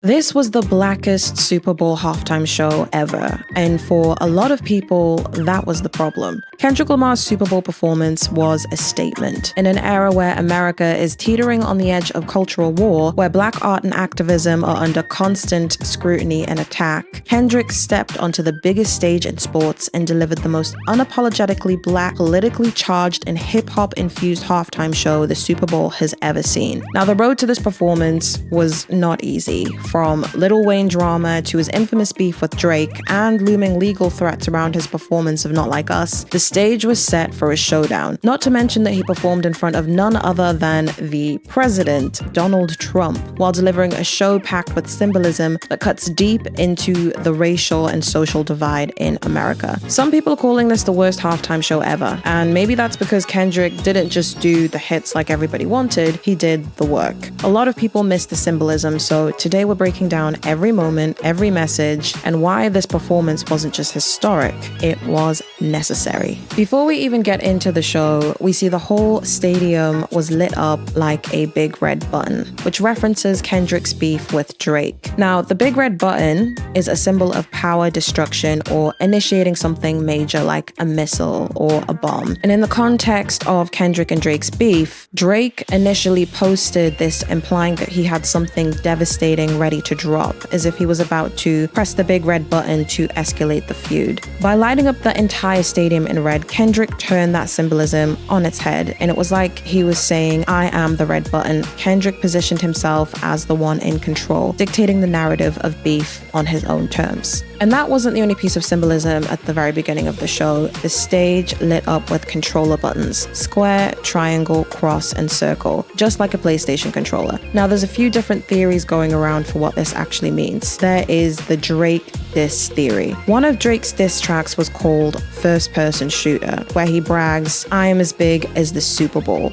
This was the blackest Super Bowl halftime show ever, and for a lot of people, that was the problem. Kendrick Lamar's Super Bowl performance was a statement. In an era where America is teetering on the edge of cultural war, where black art and activism are under constant scrutiny and attack, Kendrick stepped onto the biggest stage in sports and delivered the most unapologetically black, politically charged, and hip-hop infused halftime show the Super Bowl has ever seen. Now, the road to this performance was not easy. From Lil Wayne drama to his infamous beef with Drake and looming legal threats around his performance of Not Like Us, the stage was set for a showdown. Not to mention that he performed in front of none other than the president, Donald Trump, while delivering a show packed with symbolism that cuts deep into the racial and social divide in America. Some people are calling this the worst halftime show ever, and maybe that's because Kendrick didn't just do the hits like everybody wanted, he did the work. A lot of people missed the symbolism, so today we're breaking down every moment, every message, and why this performance wasn't just historic, it was necessary. Before we even get into the show, we see the whole stadium was lit up like a big red button, which references Kendrick's beef with Drake. Now, the big red button is a symbol of power, destruction, or initiating something major like a missile or a bomb. And in the context of Kendrick and Drake's beef, Drake initially posted this implying that he had something devastating ready to drop, as if he was about to press the big red button to escalate the feud. By lighting up the entire stadium in red, Kendrick turned that symbolism on its head, and it was like he was saying, I am the red button. Kendrick positioned himself as the one in control, dictating the narrative of beef on his own terms. And that wasn't the only piece of symbolism at the very beginning of the show. The stage lit up with controller buttons: square, triangle, cross, and circle, just like a PlayStation controller. Now, there's a few different theories going around for what this actually means. There is the Drake diss theory. One of Drake's diss tracks was called First Person Shooter, where he brags, I am as big as the Super Bowl.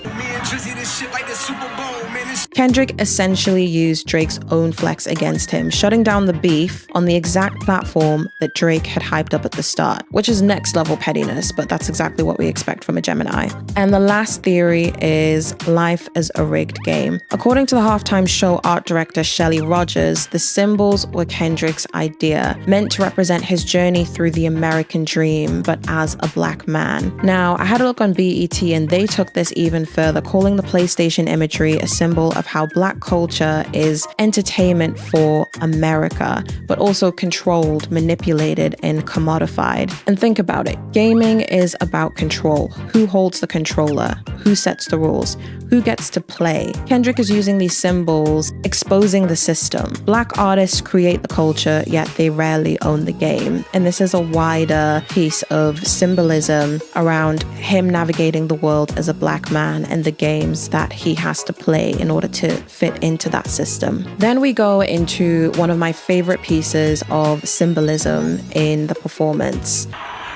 Kendrick essentially used Drake's own flex against him, shutting down the beef on the exact platform that Drake had hyped up at the start, which is next level pettiness, but that's exactly what we expect from a Gemini. And the last theory is life as a rigged game. According to the halftime show art director Shelley Rogers, the symbols were Kendrick's idea, meant to represent his journey through the American dream, but as a black man. Now, I had a look on BET and they took this even further, calling the PlayStation imagery a symbol of how black culture is entertainment for America, but also controlled, manipulated, and commodified. And think about it. Gaming is about control. Who holds the controller? Who sets the rules? Who gets to play? Kendrick is using these symbols, exposing the system. Black artists create the culture, yet they rarely own the game. And this is a wider piece of symbolism around him navigating the world as a black man and the games that he has to play in order to fit into that system. Then we go into one of my favorite pieces of symbolism in the performance.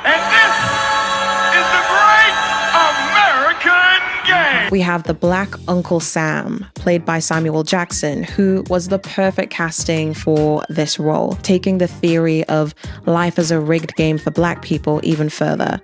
And this is the great American game. We have the Black Uncle Sam, played by Samuel Jackson, who was the perfect casting for this role, taking the theory of life as a rigged game for black people even further.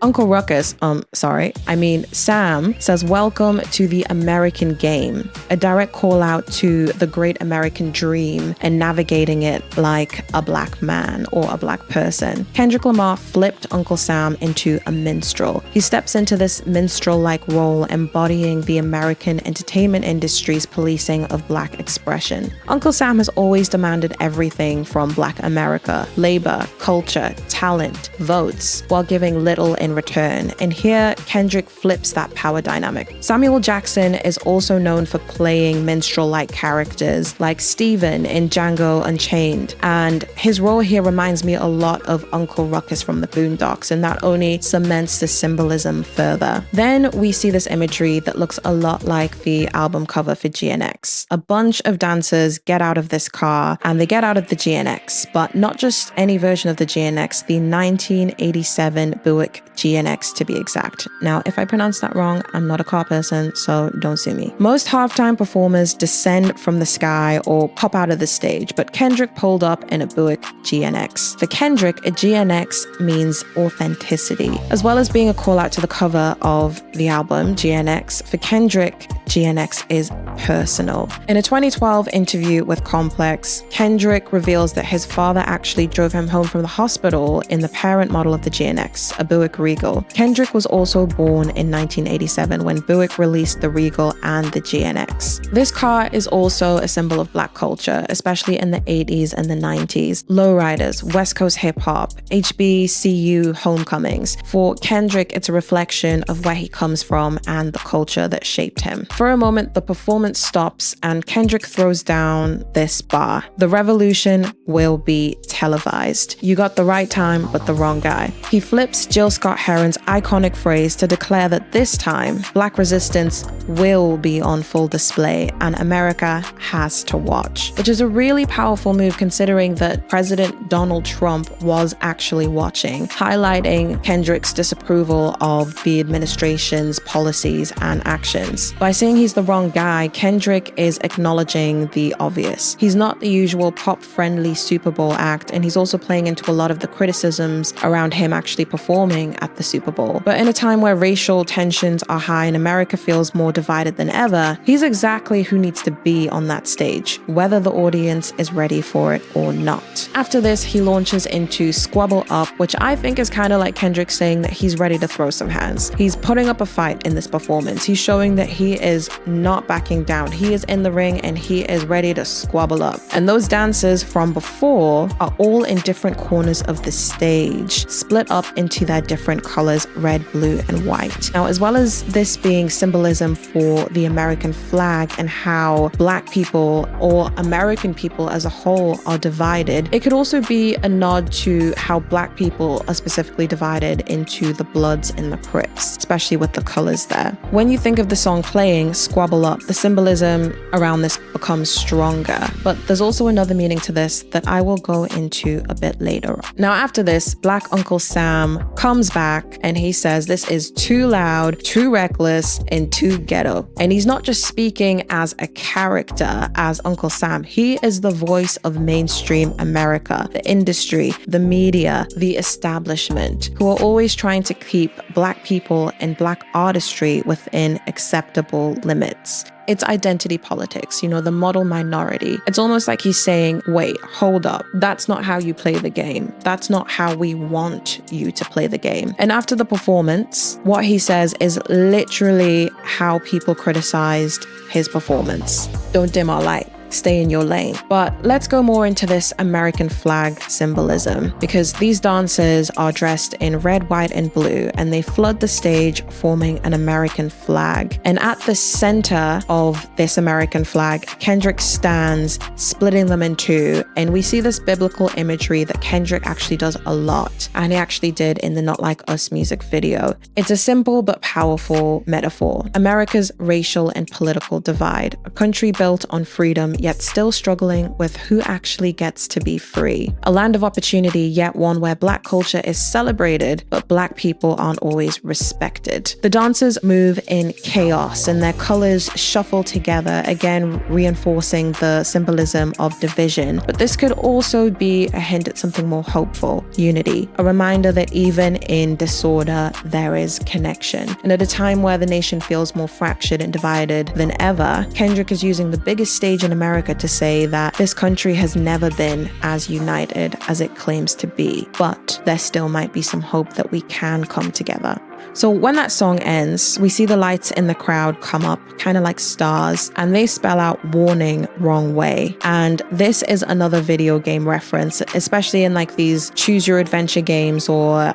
Sam says, welcome to the American game, a direct call out to the great American dream and navigating it like a black man or a black person. Kendrick Lamar flipped Uncle Sam into a minstrel. He steps into this minstrel-like role, embodying the American entertainment industry's policing of black expression. Uncle Sam has always demanded everything from black America: labor, culture, talent, votes, while giving little in return. And here, Kendrick flips that power dynamic. Samuel Jackson is also known for playing minstrel-like characters like Steven in Django Unchained, and his role here reminds me a lot of Uncle Ruckus from the Boondocks, and that only cements the symbolism further. Then we see this imagery that looks a lot like the album cover for GNX. A bunch of dancers get out of this car and they get out of the GNX, but not just any version of the GNX, the 1987 Buick GNX to be exact. Now, if I pronounce that wrong, I'm not a car person, so don't sue me. Most halftime performers descend from the sky or pop out of the stage, but Kendrick pulled up in a Buick GNX. For Kendrick, a GNX means authenticity. As well as being a call out to the cover of the album, GNX, for Kendrick, Kendrick, GNX is personal. In a 2012 interview with Complex, Kendrick reveals that his father actually drove him home from the hospital in the parent model of the GNX, a Buick Regal. Kendrick was also born in 1987 when Buick released the Regal and the GNX. This car is also a symbol of Black culture, especially in the 80s and the 90s. Lowriders, West Coast hip-hop, HBCU homecomings. For Kendrick, it's a reflection of where he comes from and the culture that shaped him. For a moment, the performance stops and Kendrick throws down this bar: "The revolution will be televised. You got the right time, but the wrong guy." He flips Jill Scott Heron's iconic phrase to declare that this time, Black resistance will be on full display and America has to watch, which is a really powerful move considering that President Donald Trump was actually watching, highlighting Kendrick's disapproval of the administration's policies and actions. By saying he's the wrong guy, Kendrick is acknowledging the obvious. He's not the usual pop-friendly Super Bowl act, and he's also playing into a lot of the criticisms around him actually performing at the Super Bowl. But in a time where racial tensions are high and America feels more divided than ever, he's exactly who needs to be on that stage, whether the audience is ready for it or not. After this, he launches into Squabble Up, which I think is kind of like Kendrick saying that he's ready to throw some hands. He's putting up a fight in this performance. He's showing that he is not backing down. He is in the ring and he is ready to squabble up. And those dancers from before are all in different corners of the stage, split up into their different colors, red, blue, and white. Now, as well as this being symbolism for the American flag and how Black people or American people as a whole are divided, it could also be a nod to how Black people are specifically divided into the Bloods and the Crips, especially with the colors there. When you think of the song playing, Squabble Up, the symbolism around this becomes stronger. But there's also another meaning to this that I will go into a bit later. Now, after this, Black Uncle Sam comes back and he says this is too loud, too reckless, and too ghetto. And he's not just speaking as a character as Uncle Sam. He is the voice of mainstream America, the industry, the media, the establishment, who are always trying to keep Black people and Black artistry within acceptable limits. It's identity politics, the model minority. It's almost like he's saying, wait, hold up. That's not how you play the game. That's not how we want you to play the game. And after the performance, what he says is literally how people criticized his performance. Don't dim our light. Stay in your lane. But let's go more into this American flag symbolism, because these dancers are dressed in red, white, and blue, and they flood the stage forming an American flag. And at the center of this American flag, Kendrick stands, splitting them in two. And we see this biblical imagery that Kendrick actually does a lot, and he actually did in the Not Like Us music video. It's a simple but powerful metaphor. America's racial and political divide, a country built on freedom yet still struggling with who actually gets to be free. A land of opportunity, yet one where Black culture is celebrated, but Black people aren't always respected. The dancers move in chaos and their colors shuffle together, again reinforcing the symbolism of division. But this could also be a hint at something more hopeful: unity, a reminder that even in disorder, there is connection. And at a time where the nation feels more fractured and divided than ever, Kendrick is using the biggest stage in America to say that this country has never been as united as it claims to be, but there still might be some hope that we can come together. So when that song ends, we see the lights in the crowd come up, kind of like stars, and they spell out warning, wrong way. And this is another video game reference, especially in like these choose your adventure games or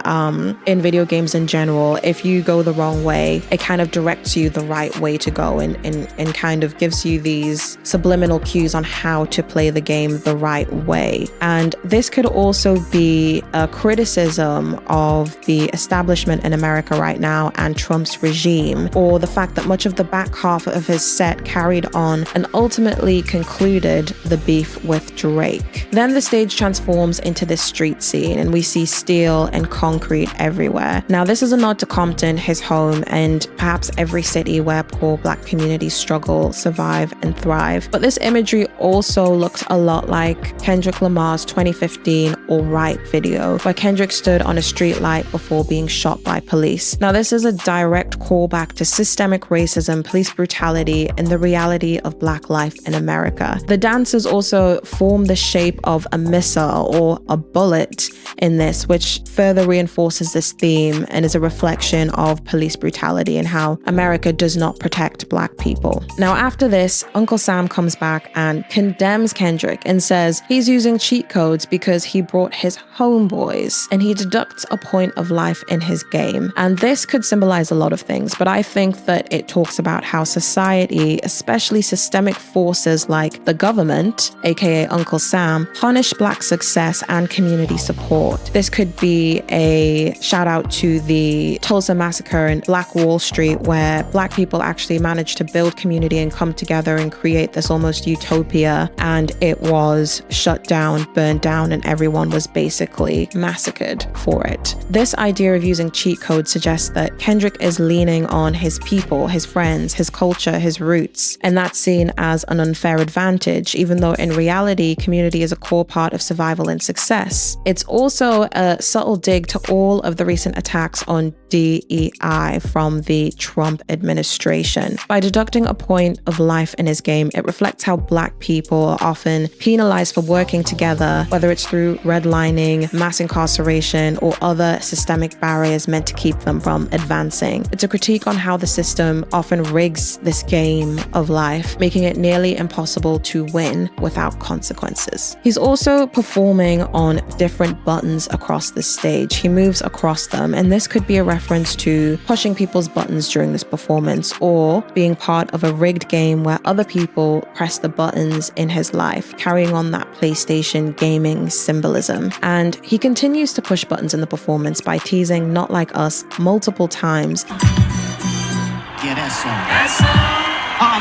in video games in general. If you go the wrong way, it kind of directs you the right way to go and kind of gives you these subliminal cues on how to play the game the right way. And this could also be a criticism of the establishment in America right now and Trump's regime, or the fact that much of the back half of his set carried on and ultimately concluded the beef with Drake. Then the stage transforms into this street scene and we see steel and concrete everywhere. Now this is a nod to Compton, his home, and perhaps every city where poor Black communities struggle, survive, and thrive. But this imagery also looks a lot like Kendrick Lamar's 2015 All Right video, where Kendrick stood on a street light before being shot by police. Now this is a direct callback to systemic racism, police brutality, and the reality of Black life in America. The dancers also form the shape of a missile or a bullet in this, which further reinforces this theme and is a reflection of police brutality and how America does not protect Black people. Now after this, Uncle Sam comes back and condemns Kendrick and says he's using cheat codes because he brought his homeboys, and he deducts a point of life in his game. And this could symbolize a lot of things, but I think that it talks about how society, especially systemic forces like the government, aka Uncle Sam, punish Black success and community support. This could be a shout out to the Tulsa massacre and Black Wall Street, where Black people actually managed to build community and come together and create this almost utopia, and it was shut down, burned down, and everyone was basically massacred for it. This idea of using cheat codes suggests that Kendrick is leaning on his people, his friends, his culture, his roots, and that's seen as an unfair advantage, even though in reality, community is a core part of survival and success. It's also a subtle dig to all of the recent attacks on DEI from the Trump administration. By deducting a point of life in his game, it reflects how Black people are often penalized for working together, whether it's through redlining, mass incarceration, or other systemic barriers meant to keep them from advancing. It's a critique on how the system often rigs this game of life, making it nearly impossible to win without consequences. He's also performing on different buttons across the stage. He moves across them, and this could be a reference to pushing people's buttons during this performance, or being part of a rigged game where other people press the buttons in his life, carrying on that PlayStation gaming symbolism. And he continues to push buttons in the performance by teasing "Not Like Us" multiple times. Yeah, that song.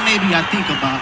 Maybe I think about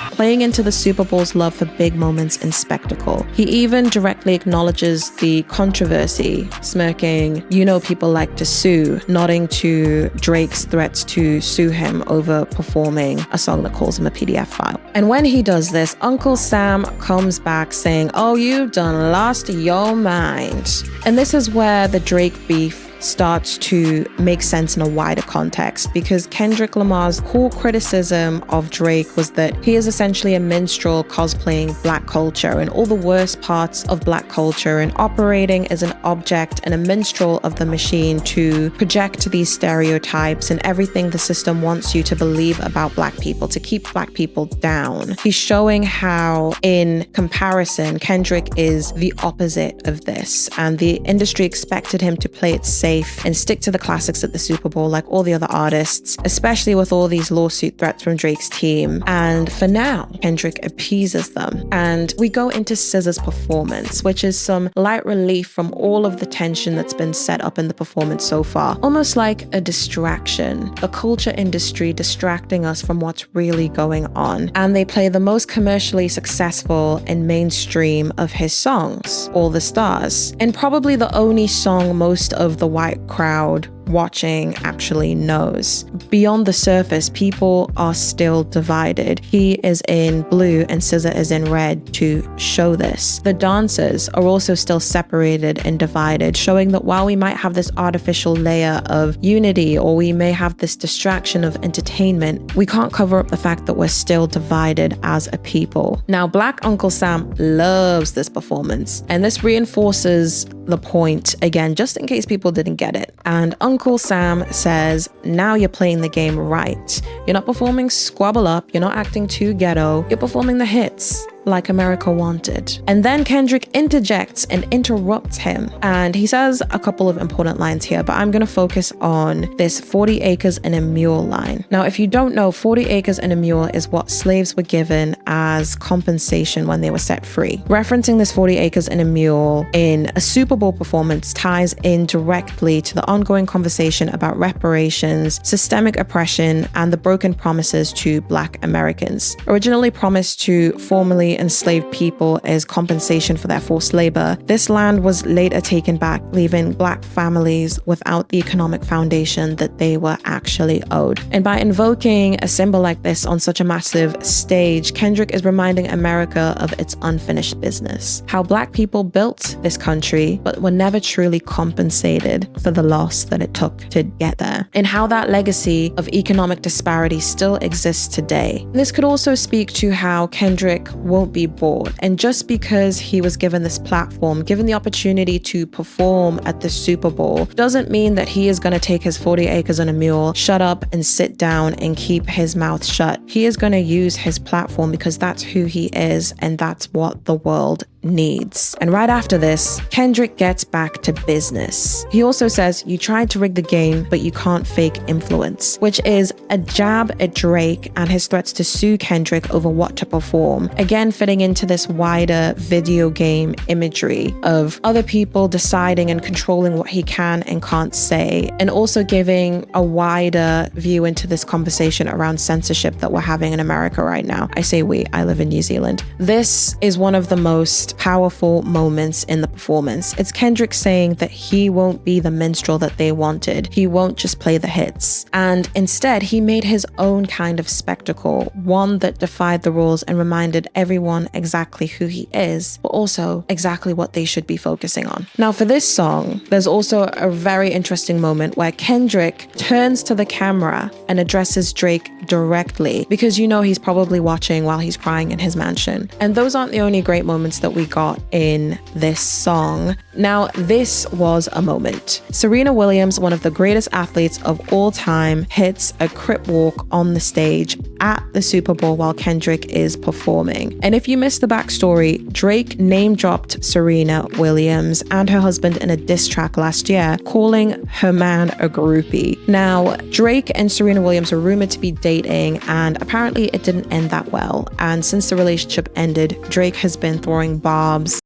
it. Playing into the Super Bowl's love for big moments and spectacle. He even directly acknowledges the controversy, smirking, "You know people like to sue," nodding to Drake's threats to sue him over performing a song that calls him a PDF file. And when he does this, Uncle Sam comes back saying, "Oh, you done lost your mind." And this is where the Drake beef starts to make sense in a wider context, because Kendrick Lamar's core criticism of Drake was that he is essentially a minstrel cosplaying Black culture and all the worst parts of Black culture and operating as an object and a minstrel of the machine to project these stereotypes and everything the system wants you to believe about Black people, to keep Black people down. He's showing how, in comparison, Kendrick is the opposite of this, and the industry expected him to play it safe and stick to the classics at the Super Bowl like all the other artists, especially with all these lawsuit threats from Drake's team. And for now, Kendrick appeases them. And we go into SZA's performance, which is some light relief from all of the tension that's been set up in the performance so far. Almost like a distraction, the culture industry distracting us from what's really going on. And they play the most commercially successful and mainstream of his songs, All the Stars, and probably the only song most of the white crowd watching actually knows. Beyond the surface, people are still divided. He is in blue and SZA is in red to show this. The dancers are also still separated and divided, showing that while we might have this artificial layer of unity, or we may have this distraction of entertainment, we can't cover up the fact that we're still divided as a people. Now, Black Uncle Sam loves this performance, and this reinforces the point again, just in case people didn't get it. And Uncle Sam says, now you're playing the game right. You're not performing Squabble Up, you're not acting too ghetto, you're performing the hits like America wanted. And then Kendrick interjects and interrupts him. And he says a couple of important lines here, but I'm going to focus on this 40 acres and a mule line. Now, if you don't know, 40 acres and a mule is what slaves were given as compensation when they were set free. Referencing this 40 acres and a mule in a Super Bowl performance ties in directly to the ongoing conversation about reparations, systemic oppression, and the broken promises to Black Americans. Originally promised to formally formerly enslaved people as compensation for their forced labor, this land was later taken back, leaving Black families without the economic foundation that they were actually owed. And by invoking a symbol like this on such a massive stage, Kendrick is reminding America of its unfinished business. How Black people built this country, but were never truly compensated for the loss that it took to get there. And how that legacy of economic disparity still exists today. This could also speak to how Kendrick won't be bored. And just because he was given this platform, given the opportunity to perform at the Super Bowl, doesn't mean that he is going to take his 40 acres and a mule, shut up and sit down and keep his mouth shut. He is going to use his platform because that's who he is and that's what the world needs. And right after this, Kendrick gets back to business. He also says, "You tried to rig the game, but you can't fake influence," which is a jab at Drake and his threats to sue Kendrick over what to perform. Again, fitting into this wider video game imagery of other people deciding and controlling what he can and can't say, and also giving a wider view into this conversation around censorship that we're having in America right now. I say we, I live in New Zealand. This is one of the most powerful moments in the performance. It's Kendrick saying that he won't be the minstrel that they wanted. He won't just play the hits. And instead, he made his own kind of spectacle, one that defied the rules and reminded everyone exactly who he is, but also exactly what they should be focusing on. Now, for this song, there's also a very interesting moment where Kendrick turns to the camera and addresses Drake directly, because you know he's probably watching while he's crying in his mansion. And those aren't the only great moments that we got in this song. Now, this was a moment. Serena Williams, one of the greatest athletes of all time, hits a crip walk on the stage at the Super Bowl while Kendrick is performing. And if you missed the backstory, Drake name-dropped Serena Williams and her husband in a diss track last year, calling her man a groupie. Now, Drake and Serena Williams are rumored to be dating, and apparently it didn't end that well. And since the relationship ended, Drake has been throwing barbs.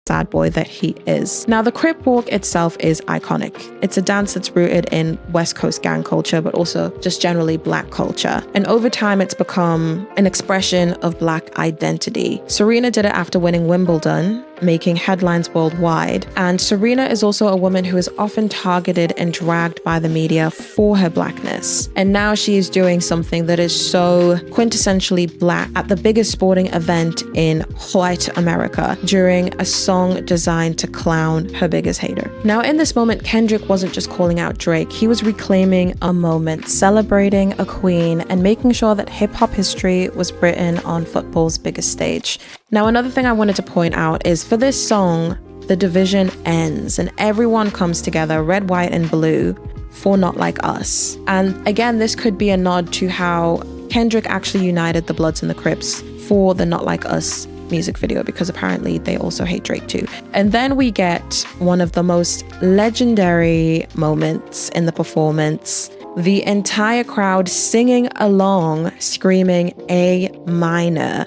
Sad boy that he is. Now, the crip walk itself is iconic. It's a dance that's rooted in West Coast gang culture, but also just generally Black culture. And over time, it's become an expression of Black identity. Serena did it after winning Wimbledon, making headlines worldwide. And Serena is also a woman who is often targeted and dragged by the media for her Blackness. And now she is doing something that is so quintessentially Black at the biggest sporting event in white America during a song designed to clown her biggest hater. Now, in this moment, Kendrick wasn't just calling out Drake. He was reclaiming a moment, celebrating a queen, and making sure that hip-hop history was written on football's biggest stage. Now, another thing I wanted to point out is for this song, the division ends and everyone comes together, red, white, and blue, for Not Like Us. And again, this could be a nod to how Kendrick actually united the Bloods and the Crips for the Not Like Us music video, because apparently they also hate Drake too. And then we get one of the most legendary moments in the performance. The entire crowd singing along, screaming A minor.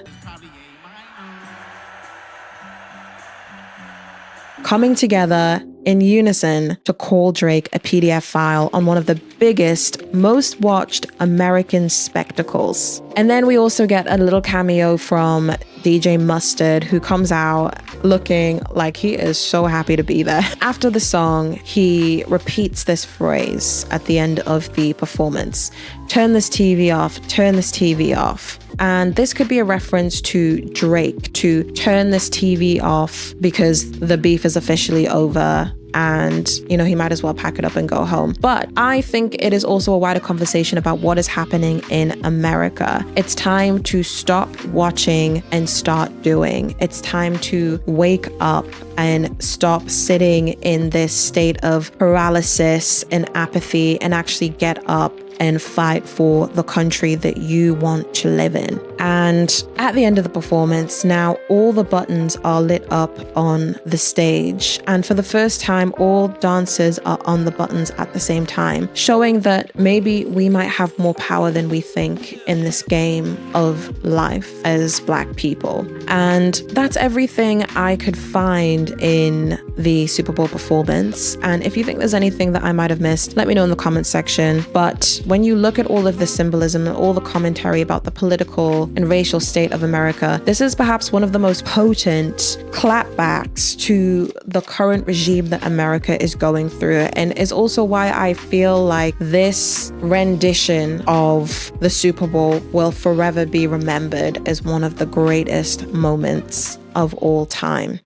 Coming together in unison to call Drake a PDF file on one of the biggest, most watched American spectacles. And then we also get a little cameo from DJ Mustard, who comes out looking like he is so happy to be there. After the song, he repeats this phrase at the end of the performance: "Turn this TV off, turn this TV off." And this could be a reference to Drake, to turn this TV off because the beef is officially over and, you know, he might as well pack it up and go home. But I think it is also a wider conversation about what is happening in America. It's time to stop watching and start doing. It's time to wake up and stop sitting in this state of paralysis and apathy and actually get up and fight for the country that you want to live in. And at the end of the performance, now all the buttons are lit up on the stage. And for the first time, all dancers are on the buttons at the same time, showing that maybe we might have more power than we think in this game of life as Black people. And that's everything I could find in the Super Bowl performance. And if you think there's anything that I might have missed, let me know in the comments section. But when you look at all of the symbolism and all the commentary about the political and racial state of America, this is perhaps one of the most potent clapbacks to the current regime that America is going through, and is also why I feel like this rendition of the Super Bowl will forever be remembered as one of the greatest moments of all time.